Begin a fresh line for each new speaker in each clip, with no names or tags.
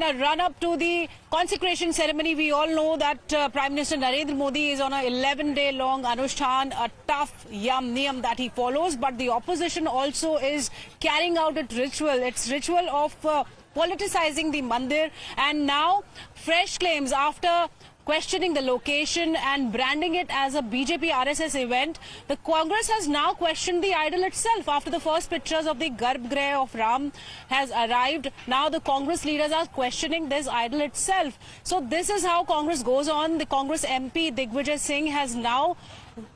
in a run-up to the consecration ceremony, we all know that Prime Minister Narendra Modi is on a 11-day-long Anushthan, a tough niyam that he follows. But the opposition also is carrying out its ritual of politicizing the mandir. And now fresh claims after questioning the location and branding it as a BJP RSS event. The Congress has now questioned the idol itself after the first pictures of the Garbhagriha of Ram has arrived. Now the Congress leaders are questioning this idol itself. So this is how Congress goes on. The Congress MP Digvijay Singh has now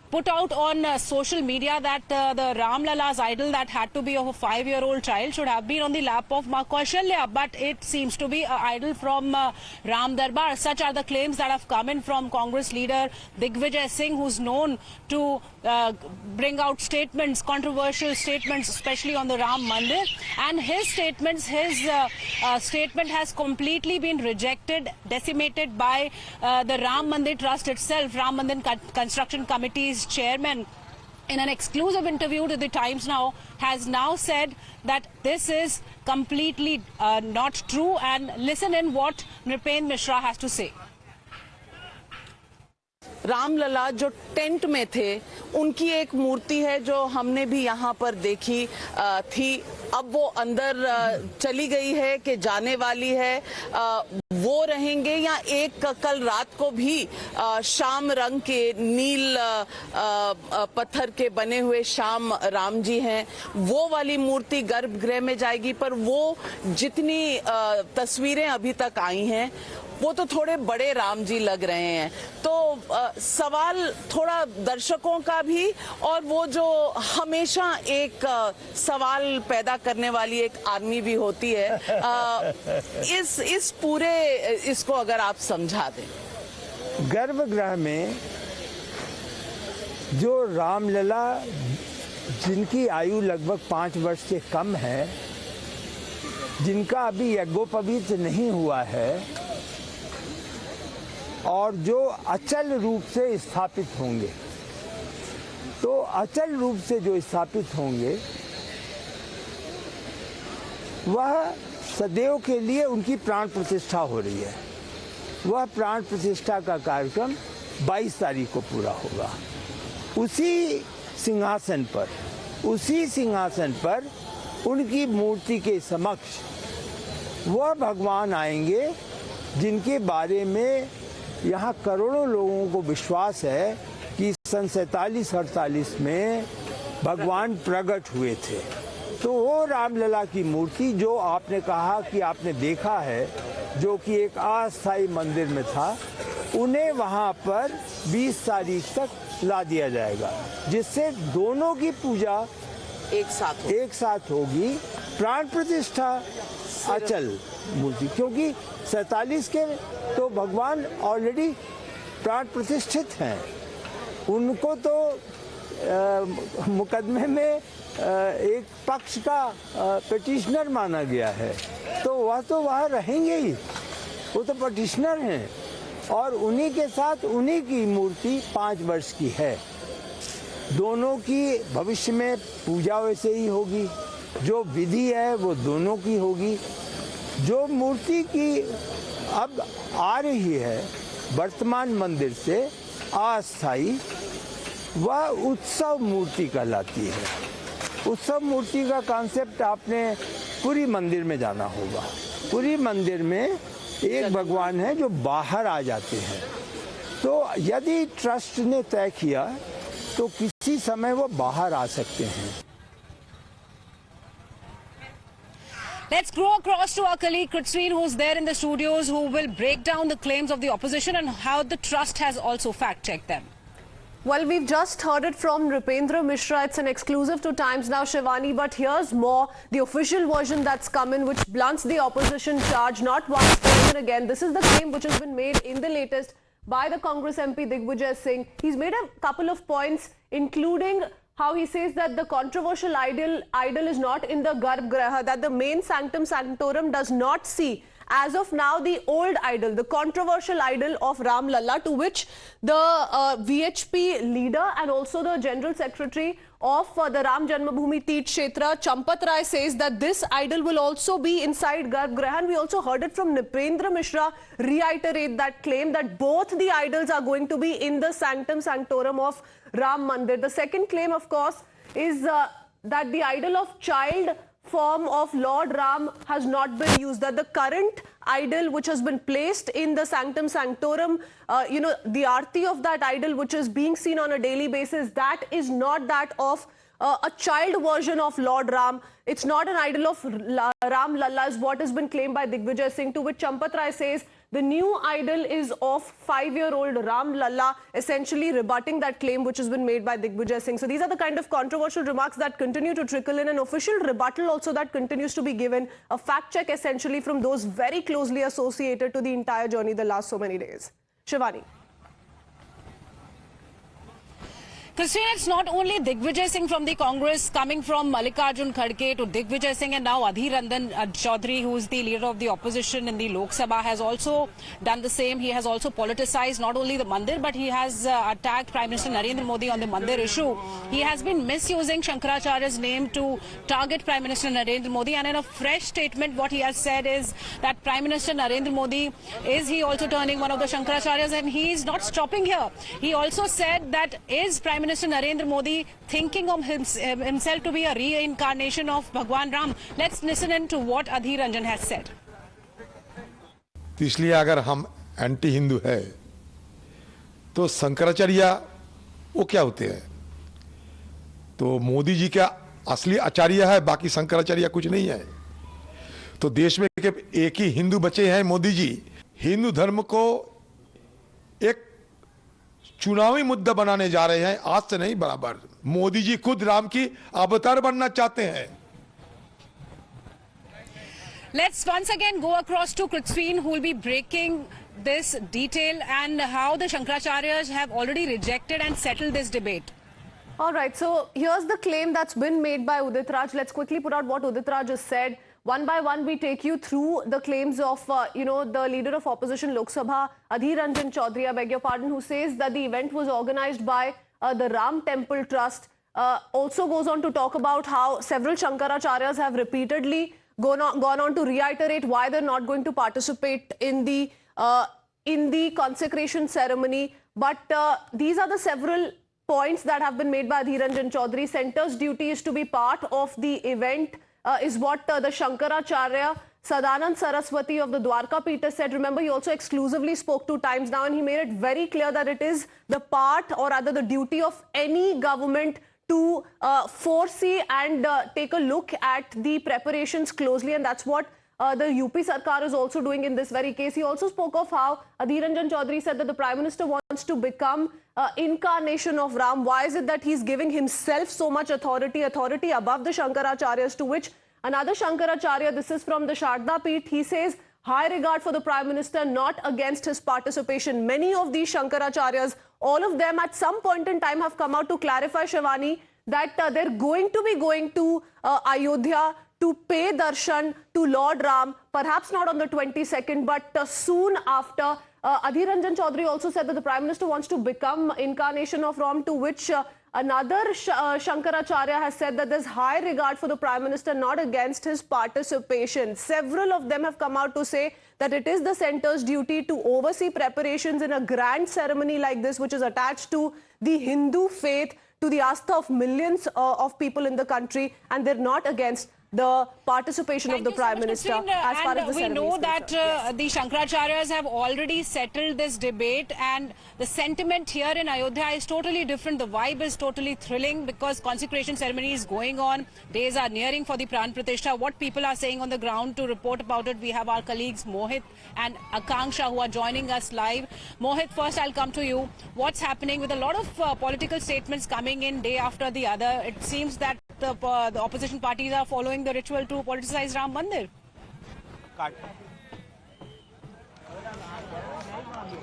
put out on social media that the Ram Lala's idol that had to be of a 5-year-old child should have been on the lap of Ma Kaushalya, but it seems to be an idol from Ram Darbar. Such are the claims that have come in from Congress leader Digvijay Singh, who's known to bring out statements, controversial statements, especially on the Ram Mandir. And his statement has completely been rejected, decimated by the Ram Mandir Trust itself. Ram Mandir Construction Committee's chairman, in an exclusive interview to the Times Now, has now said that this is completely not true. And listen in what Nripendra Mishra has to say.
Ramlala जो tent में थे, उनकी एक मूर्ति है जो हमने भी यहाँ पर देखी थी। अब वो अंदर चली गई है कि जाने वाली है, वो रहेंगे या एक कल रात को भी शाम रंग के नील पत्थर के बने हुए शाम राम जी हैं, वो वाली मूर्ति गर्भगृह में जाएगी। पर वो जितनी तस्वीरें अभी तक आई हैं वो तो थोड़े बड़े राम जी लग रहे हैं। तो सवाल थोड़ा दर्शकों का भी, और वो जो हमेशा एक सवाल पैदा करने वाली एक आर्मी भी होती है, इस पूरे इसको अगर आप समझा दें।
गर्भगृह में जो रामलला जिनकी आयु लगभग 5 वर्ष से कम है, जिनका अभी यज्ञोपवीत नहीं हुआ है और जो अचल रूप से स्थापित होंगे, तो अचल रूप से जो स्थापित होंगे वह सदैव के लिए उनकी प्राण प्रतिष्ठा हो रही है। वह प्राण प्रतिष्ठा का कार्यक्रम 22 तारीख को पूरा होगा। उसी सिंहासन पर उनकी मूर्ति के समक्ष वह भगवान आएंगे जिनके बारे में यहाँ करोड़ों लोगों को विश्वास है कि सन 47-48 में भगवान प्रकट हुए थे। तो वो रामलला की मूर्ति जो आपने कहा कि आपने देखा है, जो कि एक अस्थायी मंदिर में था, उन्हें वहाँ पर 20 तारीख तक ला दिया जाएगा, जिससे दोनों की पूजा एक साथ होगी। प्राण प्रतिष्ठा अचल मूर्ति, क्योंकि 47 के तो भगवान ऑलरेडी प्राण प्रतिष्ठित हैं, उनको तो मुकदमे में एक पक्ष का पिटिशनर माना गया है, तो वह रहेंगे ही, वो तो पिटिशनर हैं। और उन्हीं के साथ उन्हीं की मूर्ति 5 वर्ष की है। दोनों की भविष्य में पूजा वैसे ही होगी, जो विधि है वो दोनों की होगी। जो मूर्ति की अब आ रही है वर्तमान मंदिर से अस्थायी, वह उत्सव मूर्ति कहलाती है। उत्सव मूर्ति का कॉन्सेप्ट आपने पुरी मंदिर में जाना होगा। पुरी मंदिर में एक भगवान है जो बाहर आ जाते हैं, तो यदि ट्रस्ट ने तय किया तो किसी समय वो बाहर आ सकते हैं।
Let's go across to our colleague Kritzween, who's there in the studios, who will break down the claims of the opposition and how the trust has also fact-checked them.
Well, we've just heard it from Nripendra Mishra. It's an exclusive to Times Now, Shivani. But here's more, the official version that's come in, which blunts the opposition charge not once, but even again. This is the claim which has been made in the latest by the Congress MP Digvijay Singh. He's made a couple of points, including how he says that the controversial idol is not in the Garbhagriha, that the main sanctum sanctorum does not see as of now the old idol, the controversial idol of Ram Lalla, to which the VHP leader and also the General Secretary of the Ram Janmabhoomi Teerth Kshetra, Champat Rai, says that this idol will also be inside Garbhagriha. And we also heard it from Nripendra Mishra reiterate that claim that both the idols are going to be in the sanctum sanctorum of Ram Mandir. The second claim, of course, is that the idol of child form of Lord Ram has not been used, that the current idol which has been placed in the sanctum sanctorum, the arti of that idol which is being seen on a daily basis, that is not that of a child version of Lord Ram. It's not an idol of Ram Lalla, is what has been claimed by Digvijay Singh, to which Champat Rai says the new idol is of 5-year-old Ram Lalla, essentially rebutting that claim which has been made by Digvijay Singh. So these are the kind of controversial remarks that continue to trickle in, an official rebuttal also that continues to be given, a fact check essentially from those very closely associated to the entire journey the last so many days. Shivani.
Christine, it's not only Digvijay Singh from the Congress coming from Mallikarjun Kharge to Digvijay Singh, and now Adhir Ranjan Chaudhary, who is the leader of the opposition in the Lok Sabha, has also done the same. He has also politicized not only the Mandir, but he has attacked Prime Minister Narendra Modi on the Mandir issue. He has been misusing Shankaracharya's name to target Prime Minister Narendra Modi, and in a fresh statement what he has said is that Prime Minister Narendra Modi, is he also turning one of the Shankaracharyas, and he is not stopping here. He also said that is Prime Minister Narendra Modi thinking of himself to be a reincarnation of Bhagwan Ram. Let's listen in to what Adhir Ranjan has said.
तो इसलिए अगर हम anti Hindu है तो शंकराचार्य वो क्या होते हैं? तो मोदी जी का असली आचार्य है, बाकी शंकराचार्य कुछ नहीं है. तो देश में एक ही हिंदू बचे हैं मोदी जी. हिंदू धर्म को एक चुनावी मुद्दा बनाने जा रहे हैं, आज से नहीं बराबर. मोदी जी खुद राम की अवतार बनना चाहते हैं.
Let's once again go across to Christine, who will be breaking this detail and how the Shankaracharyas have already rejected and settled this debate.
All right, so here's the claim that's been made by Udit Raj. Let's quickly put out what Udit Raj has said. One by one, we take you through the claims of, the leader of opposition Lok Sabha, Adhir Ranjan Chaudhary, I beg your pardon, who says that the event was organized by the Ram Temple Trust. Also goes on to talk about how several Shankaracharyas have repeatedly gone on to reiterate why they're not going to participate in the consecration ceremony. But these are the several points that have been made by Adhir Ranjan Chaudhary. Centre's duty is to be part of the event, is what the Shankaracharya Sadanand Saraswati of the Dwarka Peeth said. Remember, he also exclusively spoke to Times Now, and he made it very clear that it is the part, or rather the duty of any government to foresee and take a look at the preparations closely, and that's what the UP Sarkar is also doing in this very case. He also spoke of how Adhir Ranjan Chaudhary said that the Prime Minister wants to become incarnation of Ram. Why is it that he's giving himself so much authority above the Shankaracharyas? To which another Shankaracharya, this is from the Sharda Peeth, he says high regard for the Prime Minister, not against his participation. Many of these Shankaracharyas, all of them at some point in time have come out to clarify, Shivani, that they're going to be going to Ayodhya to pay darshan to Lord Ram, perhaps not on the 22nd, but soon after. Adhir Ranjan Chaudhary also said that the Prime Minister wants to become incarnation of Ram, to which another Shankaracharya has said that there's high regard for the Prime Minister, not against his participation. Several of them have come out to say that it is the centre's duty to oversee preparations in a grand ceremony like this, which is attached to the Hindu faith, to the astha of millions of people in the country, and they're not against the participation of the Prime Minister as far as the ceremony is concerned.
We know that the Shankaracharyas have already settled this debate, and the sentiment here in Ayodhya is totally different. The vibe is totally thrilling because consecration ceremony is going on. Days are nearing for the Pran Pratishtha. What people are saying on the ground, to report about it, we have our colleagues Mohit and Akanksha who are joining us live. Mohit, first I'll come to you. What's happening with a lot of political statements coming in day after the other? It seems that the opposition parties are following the ritual to politicize Ram Mandir.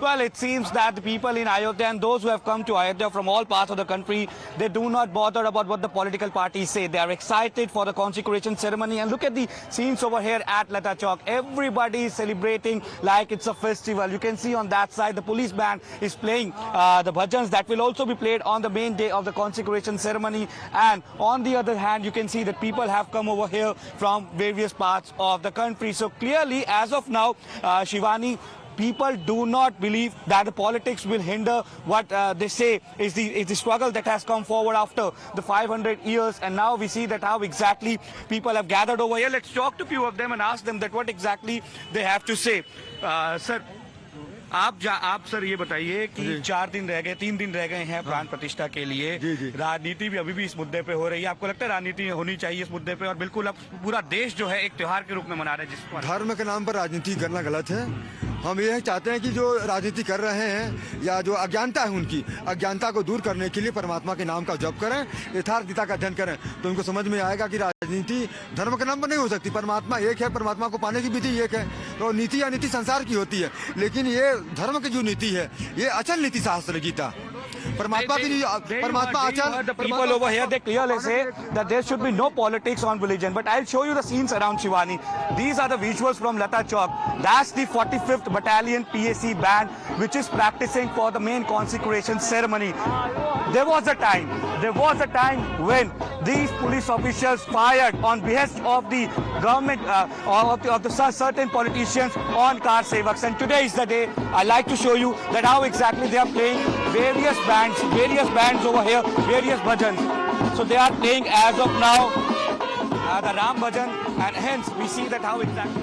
Well, it seems that the people in Ayodhya and those who have come to Ayodhya from all parts of the country, they do not bother about what the political parties say. They are excited for the consecration ceremony. And look at the scenes over here at Lata Chowk. Everybody is celebrating like it's a festival. You can see on that side, the police band is playing the bhajans that will also be played on the main day of the consecration ceremony. And on the other hand, you can see that people have come over here from various parts of the country. So clearly, as of now, Shivani, people do not believe that the politics will hinder what they say is the struggle that has come forward after the 500 years. And now we see that how exactly people have gathered over here. Let's talk to a few of them and ask them that what exactly they have to say. Sir, आप sir ये बताइए कि 4 दिन रह गए, 3 दिन रह गए हैं प्राण प्रतिष्ठा के लिए। राजनीति भी अभी भी इस मुद्दे पे हो रही है। आपको लगता है राजनीति होनी चाहिए इस मुद्दे पे? और बिल्कुल अब पूरा देश जो है एक त्योहार के रूप में मना रहा है, जिस
धर्म के नाम पर राजनीति करना गलत है। हम ये चाहते हैं कि जो राजनीति कर रहे हैं या जो अज्ञानता है उनकी अज्ञानता को दूर करने के लिए परमात्मा के नाम का जप करें, यथार्थ गीता का अध्ययन करें, तो उनको समझ में आएगा कि राजनीति धर्म के नाम पर नहीं हो सकती। परमात्मा एक है, परमात्मा को पाने की विधि एक है। तो नीति या नीति संसार की होती है, लेकिन ये धर्म की जो नीति है ये अचल नीति शास्त्र गीता परमात्मा की परमात्मा अचल।
The people over here, they clearly say that there should be no politics on religion. But I'll show you the scenes around Shivani. These are the visuals from Lata Chowk. That's the 45th Battalion PAC band which is practicing for the main consecration ceremony. There was a time when these police officials fired on behest of the government of the certain politicians on car sevaks. And today is the day. I like to show you that how exactly they are playing various bands over here, various bhajans. So they are playing as of now the Ram bhajan, and hence we see that how exactly.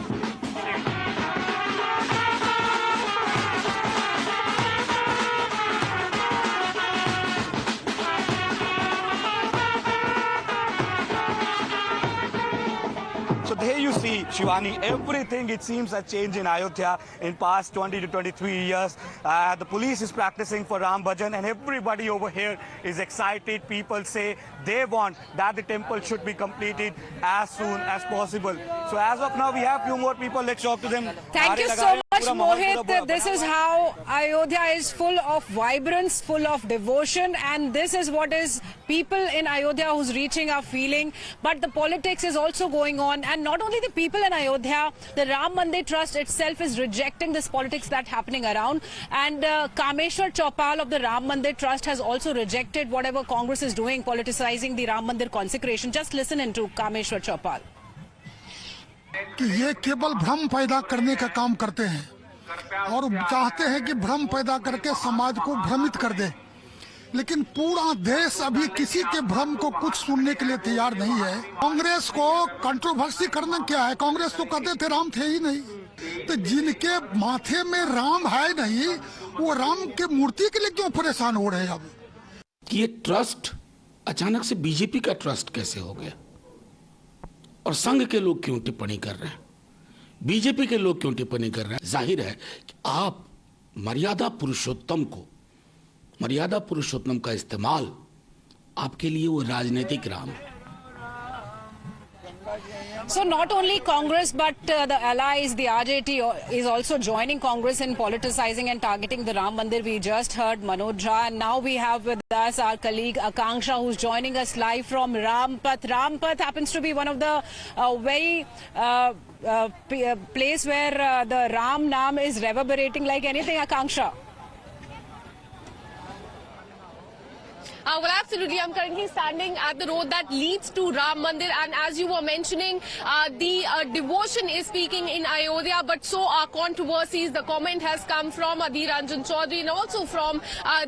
So there you see, Shivani, everything it seems has changed in Ayodhya in past 20 to 23 years. The police is practicing for Ram Bhajan and everybody over here is excited. People say they want that the temple should be completed as soon as possible. So as of now, we have few more people. Let's talk to them.
Thank you so much, Mohit. This is how Ayodhya is full of vibrance, full of devotion, and this is what is people in Ayodhya who's reaching are feeling. But the politics is also going on, and not only the people in Ayodhya, the Ram Mandir Trust itself is rejecting this politics that's happening around. And Kameshwar Chopal of the Ram Mandir Trust has also rejected whatever Congress is doing, politicizing the Ram Mandir consecration. Just listen into Kameshwar Chopal.
कि ये केवल भ्रम पैदा करने का काम करते हैं और चाहते हैं कि भ्रम पैदा करके समाज को भ्रमित कर दे, लेकिन पूरा देश अभी किसी के भ्रम को कुछ सुनने के लिए तैयार नहीं है। कांग्रेस को कंट्रोवर्सी करना क्या है? कांग्रेस तो कहते थे राम थे ही नहीं, तो जिनके माथे में राम है नहीं वो राम के मूर्ति के लिए क्यों परेशान हो रहे हैं? अब
ये ट्रस्ट अचानक से बीजेपी का ट्रस्ट कैसे हो गया और संघ के लोग क्यों टिप्पणी कर रहे हैं, बीजेपी के लोग क्यों टिप्पणी कर रहे हैं? जाहिर है कि आप मर्यादा पुरुषोत्तम का इस्तेमाल आपके लिए वो राजनीतिक राम है।
So not only Congress but the allies, the RJT is also joining Congress in politicizing and targeting the Ram Mandir. We just heard Manoj Jha, and now we have with us our colleague Akanksha, who's joining us live from Rampath. Rampath happens to be one of the very place where the Ram Naam is reverberating like anything. Akanksha.
Well, absolutely. I'm currently standing at the road that leads to Ram Mandir, and as you were mentioning, the devotion is speaking in Ayodhya, but so are controversies. The comment has come from Adhir Ranjan Chaudhary and also from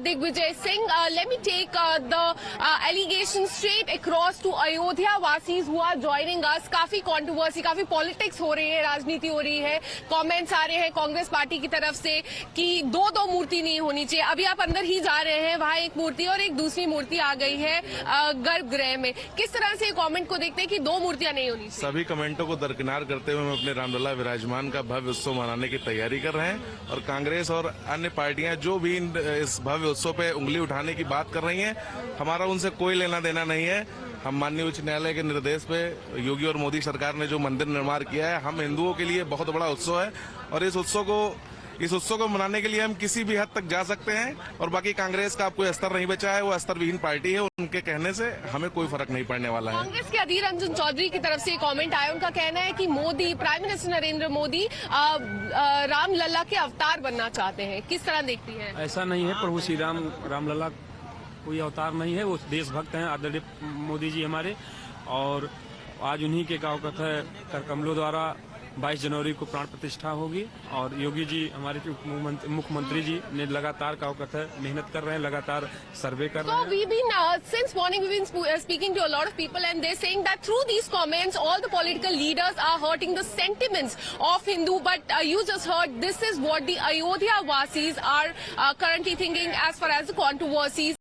Digvijay Singh. Let me take the allegations straight across to Ayodhya Vasis who are joining us. काफी controversy, काफी politics हो रही है, राजनीति हो रही है, comments आ रहे हैं कांग्रेस पार्टी की तरफ से कि दो मूर्ति नहीं होनी चाहिए। अभी आप अंदर ही जा रहे हैं, वहाँ एक मूर्ति और एक दूसरी मूर्ति आ गई है गर्भगृह में। किस तरह से कमेंट को देखते हैं कि दो मूर्तियां नहीं होनी चाहिए?
सभी कमेंटों को दरकिनार करते हुए हम अपने रामलला विराजमान का भव्य उत्सव मनाने की तैयारी कर रहे हैं, और कांग्रेस और अन्य पार्टियां जो भी इस भव्य उत्सव पे उंगली उठाने की बात कर रही हैं, हमारा उनसे कोई लेना देना नहीं है। हम माननीय उच्च न्यायालय के निर्देश पे योगी और मोदी सरकार ने जो मंदिर निर्माण किया है, हम हिंदुओं के लिए बहुत बड़ा उत्सव है, और इस उत्सव को इस उत्सव को मनाने के लिए हम किसी भी हद तक जा सकते हैं और बाकी कांग्रेस का कोई स्तर नहीं बचा है, वो स्तर विहीन पार्टी है, उनके कहने से हमें कोई फर्क नहीं पड़ने वाला है।
कांग्रेस के अधीर रंजन चौधरी की तरफ से कमेंट आया, उनका कहना है कि मोदी, प्राइम मिनिस्टर नरेंद्र मोदी रामलला के अवतार बनना चाहते हैं। किस तरह देखती हैं?
ऐसा नहीं है, प्रभु श्री राम रामलला कोई अवतार नहीं है, वो देशभक्त हैं आदरणीय मोदी जी हमारे। और आज उन्हीं के गाँव कथा कर कमलों द्वारा 22 जनवरी को प्राण प्रतिष्ठा होगी और योगी जी हमारे मुख्यमंत्री जी ने लगातार का मेहनत कर रहे हैं, लगातार सर्वे कर रहे हैं।
So we've been since morning we've been speaking to a lot of people and they're saying that through these comments all the political leaders are hurting the sentiments of Hindu, but you just heard this is what the Ayodhya Vasis are currently thinking as far as the controversies